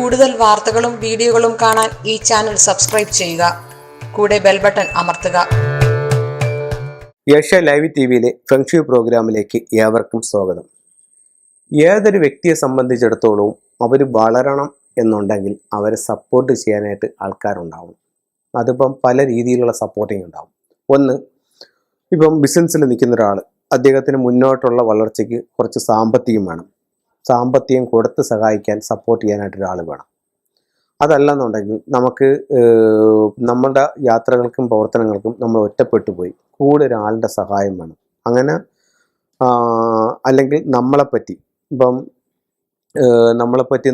കൂടുതൽ വാർത്തകളും വീഡിയോകളും കാണാൻ ഈ ചാനൽ സബ്സ്ക്രൈബ് ചെയ്യുക. കൂടെ ബെൽ ബട്ടൺ അമർത്തുക. ഏഷ്യ ലൈവ് ടിവിയിലെ ഫെങ്ഷു പ്രോഗ്രാമിലേക്ക് ഏവർക്കും സ്വാഗതം. ഏതൊരു വ്യക്തിയെ സംബന്ധിച്ചിടത്തോളം അവർ വളരണം എന്നുണ്ടെങ്കിൽ അവരെ സപ്പോർട്ട് ചെയ്യാനായിട്ട് ആൾക്കാരുണ്ടാവും. അതിപ്പം പല രീതിയിലുള്ള സപ്പോർട്ടിങ് ഉണ്ടാവും. ഒന്ന്, ഇപ്പം ബിസിനസ്സിൽ നിൽക്കുന്ന ഒരാൾ, അദ്ദേഹത്തിന് മുന്നോട്ടുള്ള വളർച്ചയ്ക്ക് കുറച്ച് സാമ്പത്തികം വേണം. സാമ്പത്തികം കൊടുത്ത് സഹായിക്കാൻ, സപ്പോർട്ട് ചെയ്യാനായിട്ട് ഒരാൾ വേണം. അതല്ലെന്നുണ്ടെങ്കിൽ നമുക്ക് നമ്മുടെ യാത്രകൾക്കും പ്രവർത്തനങ്ങൾക്കും നമ്മൾ ഒറ്റപ്പെട്ടു പോയി കൂടെ ഒരാളുടെ സഹായം വേണം. അങ്ങനെ അല്ലെങ്കിൽ നമ്മളെപ്പറ്റി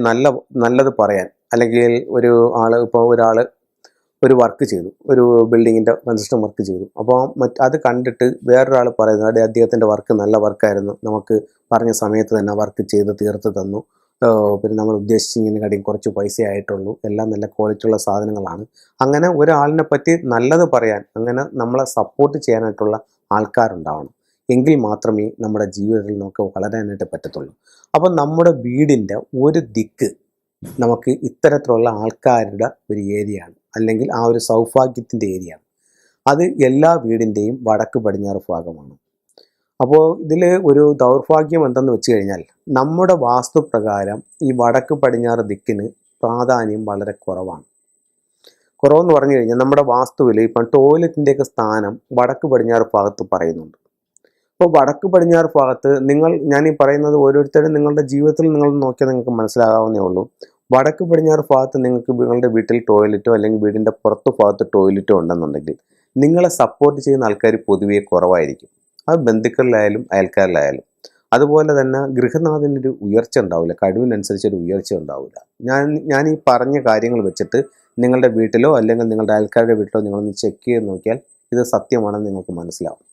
നല്ലത് പറയാൻ, അല്ലെങ്കിൽ ഒരാൾ ഒരു വർക്ക് ചെയ്തു, ഒരു ബിൽഡിങ്ങിൻ്റെ കൺസ്ട്രക്ഷൻ വർക്ക് ചെയ്തു. അപ്പോൾ അത് കണ്ടിട്ട് വേറൊരാൾ പറയുന്നത് അദ്ദേഹത്തിൻ്റെ വർക്ക് നല്ല വർക്കായിരുന്നു, നമുക്ക് പറഞ്ഞ സമയത്ത് തന്നെ വർക്ക് ചെയ്ത് തീർത്ത് തന്നു, പിന്നെ നമ്മൾ ഉദ്ദേശിച്ചതിനെക്കാട്ടിയും കുറച്ച് പൈസ ആയിട്ടുള്ളൂ, എല്ലാം നല്ല ക്വാളിറ്റിയുള്ള സാധനങ്ങളാണ്. അങ്ങനെ ഒരാളിനെ പറ്റി നല്ലത് പറയാൻ, അങ്ങനെ നമ്മളെ സപ്പോർട്ട് ചെയ്യാനായിട്ടുള്ള ആൾക്കാരുണ്ടാവണം. എങ്കിൽ മാത്രമേ നമ്മുടെ ജീവിതത്തിൽ നമുക്ക് വളരാനായിട്ട് പറ്റത്തുള്ളൂ. അപ്പോൾ നമ്മുടെ വീടിൻ്റെ ഒരു ദിക്ക് നമുക്ക് ഇത്തരത്തിലുള്ള ആൾക്കാരുടെ ഒരു ഏരിയയാണ്, അല്ലെങ്കിൽ ആ ഒരു സൗഭാഗ്യത്തിൻ്റെ ഏരിയയാണ്. അത് എല്ലാ വീടിൻ്റെയും വടക്ക് പടിഞ്ഞാറ് ഭാഗമാണ്. അപ്പോൾ ഇതിൽ ഒരു ദൗർഭാഗ്യം എന്തെന്ന് വെച്ച് കഴിഞ്ഞാൽ, നമ്മുടെ വാസ്തുപ്രകാരം ഈ വടക്ക് പടിഞ്ഞാറ് ദിക്കിന് പ്രാധാന്യം വളരെ കുറവാണ്. കുറവെന്ന് പറഞ്ഞു കഴിഞ്ഞാൽ, നമ്മുടെ വാസ്തുവിൽ ഇപ്പം ടോയ്ലറ്റിൻ്റെയൊക്കെ സ്ഥാനം വടക്ക് പടിഞ്ഞാറ് ഭാഗത്ത് പറയുന്നുണ്ട്. അപ്പോൾ വടക്ക് പടിഞ്ഞാറ് ഭാഗത്ത് ഞാൻ ഈ പറയുന്നത് ഓരോരുത്തരും നിങ്ങളുടെ ജീവിതത്തിൽ നിങ്ങൾ നോക്കിയാൽ നിങ്ങൾക്ക് മനസ്സിലാകാവുന്നേ ഉള്ളൂ. വടക്ക് പടിഞ്ഞാറ് ഭാഗത്ത് നിങ്ങൾക്ക് നിങ്ങളുടെ വീട്ടിൽ ടോയ്ലറ്റോ അല്ലെങ്കിൽ വീടിൻ്റെ പുറത്തു ഭാഗത്ത് ടോയ്ലറ്റോ ഉണ്ടെന്നുണ്ടെങ്കിൽ നിങ്ങളെ സപ്പോർട്ട് ചെയ്യുന്ന ആൾക്കാർ പൊതുവേ കുറവായിരിക്കും. അത് ബന്ധുക്കളിലായാലും അയൽക്കാരിലായാലും. അതുപോലെ തന്നെ ഗൃഹനാഥനൊരു ഉയർച്ച ഉണ്ടാവില്ല, കഴിവിനനുസരിച്ചൊരു ഉയർച്ച ഉണ്ടാവില്ല. ഞാൻ ഈ പറഞ്ഞ കാര്യങ്ങൾ വെച്ചിട്ട് നിങ്ങളുടെ വീട്ടിലോ അല്ലെങ്കിൽ നിങ്ങളുടെ അയൽക്കാരുടെ വീട്ടിലോ നിങ്ങളൊന്ന് ചെക്ക് ചെയ്ത് നോക്കിയാൽ ഇത് സത്യമാണെന്ന് നിങ്ങൾക്ക് മനസ്സിലാവും.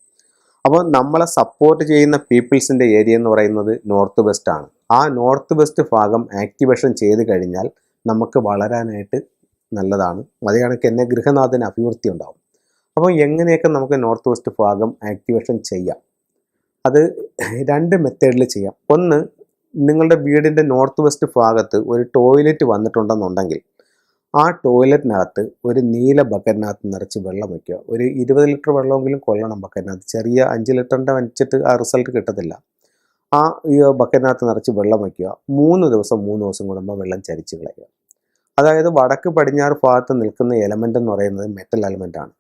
അപ്പോൾ നമ്മളെ സപ്പോർട്ട് ചെയ്യുന്ന പീപ്പിൾസിൻ്റെ ഏരിയ എന്ന് പറയുന്നത് നോർത്ത് വെസ്റ്റ് ആണ്. ആ നോർത്ത് വെസ്റ്റ് ഭാഗം ആക്ടിവേഷൻ ചെയ്ത് കഴിഞ്ഞാൽ നമുക്ക് വളരാനായിട്ട് നല്ലതാണ്. അതേ കണക്ക് തന്നെ ഗൃഹനാഥന് അഭിവൃദ്ധി ഉണ്ടാവും. അപ്പോൾ എങ്ങനെയൊക്കെ നമുക്ക് നോർത്ത് വെസ്റ്റ് ഭാഗം ആക്ടിവേഷൻ ചെയ്യാം? അത് രണ്ട് മെത്തേഡിൽ ചെയ്യാം. ഒന്ന്, നിങ്ങളുടെ വീടിൻ്റെ നോർത്ത് വെസ്റ്റ് ഭാഗത്ത് ഒരു ടോയ്ലറ്റ് വന്നിട്ടുണ്ടെന്നുണ്ടെങ്കിൽ ആ ടോയ്ലറ്റിനകത്ത് ഒരു നീല ബക്കറ്റിനകത്ത് നിറച്ച് വെള്ളം വയ്ക്കുക. ഒരു 20 ലിറ്റർ വെള്ളമെങ്കിലും കൊള്ളണം ബക്കറ്റിനകത്ത്. ചെറിയ 5 ലിറ്ററിൻ്റെ വെച്ചിട്ട് ആ റിസൾട്ട് കിട്ടത്തില്ല. ആ ബക്കറ്റിനകത്ത് നിറച്ച് വെള്ളം വയ്ക്കുക. 3 ദിവസം കൂടുമ്പോൾ വെള്ളം ചരിച്ച് കളയുക. അതായത് വടക്ക് പടിഞ്ഞാറ് ഭാഗത്ത് നിൽക്കുന്ന എലമെൻ്റ് എന്ന് പറയുന്നത് മെറ്റൽ എലമെൻ്റാണ്.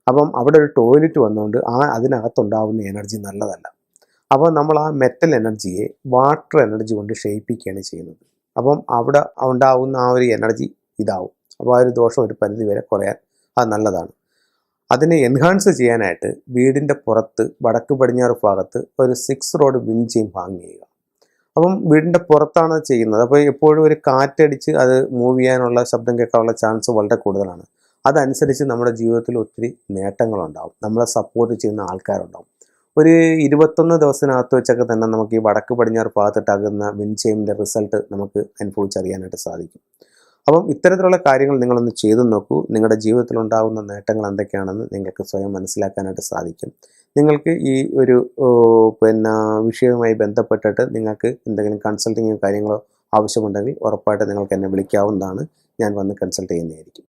അപ്പം അവിടെ ഒരു ടോയ്ലറ്റ് വന്നുകൊണ്ട് അതിനകത്തുണ്ടാവുന്ന എനർജി നല്ലതല്ല. അപ്പോൾ നമ്മൾ ആ മെറ്റൽ എനർജിയെ വാട്ടർ എനർജി കൊണ്ട് ക്ഷയിപ്പിക്കുകയാണ് ചെയ്യുന്നത്. അപ്പം അവിടെ ഉണ്ടാവുന്ന ആ ഒരു എനർജി ഇതാവും. അപ്പോൾ ആ ഒരു ദോഷം ഒരു പരിധി വരെ കുറയാൻ അത് നല്ലതാണ്. അതിനെ എൻഹാൻസ് ചെയ്യാനായിട്ട് വീടിൻ്റെ പുറത്ത് വടക്ക് പടിഞ്ഞാറ് ഭാഗത്ത് ഒരു 6 റോഡ് വിൻഡ് ചെയിൻ ഹാങ് ചെയ്യുക. അപ്പം വീടിൻ്റെ പുറത്താണ് ചെയ്യുന്നത്. അപ്പോൾ എപ്പോഴും ഒരു കാറ്റടിച്ച് അത് മൂവ് ചെയ്യാനുള്ള, ശബ്ദം കേൾക്കാനുള്ള ചാൻസ് വളരെ കൂടുതലാണ്. അതനുസരിച്ച് നമ്മുടെ ജീവിതത്തിൽ ഒത്തിരി നേട്ടങ്ങളുണ്ടാവും, നമ്മളെ സപ്പോർട്ട് ചെയ്യുന്ന ആൾക്കാരുണ്ടാവും. ഒരു 21 ദിവസത്തിനകത്ത് വെച്ചൊക്കെ തന്നെ നമുക്ക് ഈ വടക്ക് പടിഞ്ഞാറ് ഭാഗത്തിട്ടാകുന്ന വിൻഡ് ചെയിനിൻ്റെ റിസൾട്ട് നമുക്ക് അനുഭവിച്ചറിയാനായിട്ട് സാധിക്കും. അപ്പം ഇത്തരത്തിലുള്ള കാര്യങ്ങൾ നിങ്ങളൊന്ന് ചെയ്തു നോക്കൂ. നിങ്ങളുടെ ജീവിതത്തിൽ ഉണ്ടാകുന്ന നേട്ടങ്ങൾ എന്തൊക്കെയാണെന്ന് നിങ്ങൾക്ക് സ്വയം മനസ്സിലാക്കാനായിട്ട് സാധിക്കും. നിങ്ങൾക്ക് ഈ ഒരു വിഷയവുമായി ബന്ധപ്പെട്ടിട്ട് നിങ്ങൾക്ക് എന്തെങ്കിലും കൺസൾട്ടിങ്ങോ കാര്യങ്ങളോ ആവശ്യമുണ്ടെങ്കിൽ ഉറപ്പായിട്ട് നിങ്ങൾക്ക് എന്നെ വിളിക്കാവുന്നതാണ്. ഞാൻ വന്ന് കൺസൾട്ട് ചെയ്യുന്നതായിരിക്കും.